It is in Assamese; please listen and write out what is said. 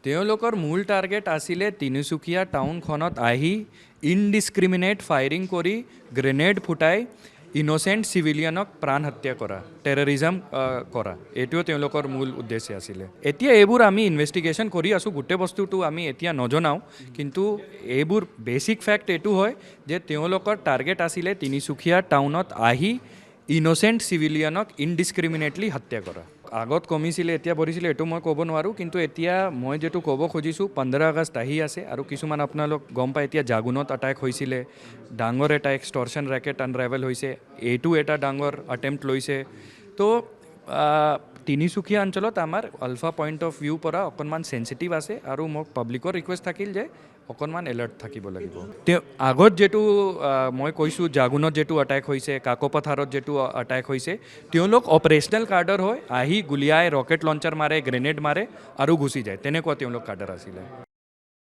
তেওঁলোকৰ মূল টাৰ্গেট আছিলে তিনিচুকীয়া টাউনখনত আহি ইনডিস্ক্ৰিমিনেট ফায়াৰিং কৰি গ্ৰেনেড ফুটাই ইন'চেণ্ট চিভিলিয়ানক প্ৰাণ হত্যা কৰা, টেৰৰিজম কৰা, এইটোৱে তেওঁলোকৰ মূল উদ্দেশ্য আছিলে। এতিয়া এইবোৰ আমি ইনভেষ্টিগেশ্যন কৰি আছোঁ, গোটেই বস্তুটো আমি এতিয়া নজনাওঁ, কিন্তু এইবোৰ বেছিক ফেক্ট এইটো হয় যে তেওঁলোকৰ টাৰ্গেট আছিলে তিনিচুকীয়া টাউনত আহি ইন'চেণ্ট চিভিলিয়ানক ইনডিস্ক্ৰিমিনেটলি হত্যা কৰা। আগত কমিছিলে এতিয়া বঢ়িছিলে এইটো মই ক'ব নোৱাৰোঁ, কিন্তু এতিয়া মই যিটো ক'ব খুজিছোঁ 15 আগষ্ট আহি আছে আৰু কিছুমান আপোনালোক গম পায় এতিয়া জাগুনত এটেক হৈছিলে, ডাঙৰ এটা এক্সটৰ্শ্যন ৰেকেট আনৰাইভেল হৈছে, এইটো এটা ডাঙৰ এটেম্প্ট লৈছে। তো তিনিচুকীয়া অঞ্চলত আমাৰ আলফা পইণ্ট অফ ভিউ পৰা অকণমান চেঞ্চিটিভ আছে আৰু মোক পাব্লিকৰ ৰিকুৱেষ্ট থাকিল যে অকণমান এলাৰ্ট থাকিব লাগিব। আগত যিটো মই কৈছোঁ জাগুনত যিটো এটেক হৈছে, কাকোপথাৰত যিটো এটেক হৈছে, তেওঁলোক অপাৰেশ্যনেল কাৰ্ডাৰ হয়, আহি গুলিয়াই ৰকেট লঞ্চাৰ মাৰে, গ্ৰেনেড মাৰে আৰু গুচি যায়, তেনেকুৱা তেওঁলোক কাৰ্ডাৰ আছিলে।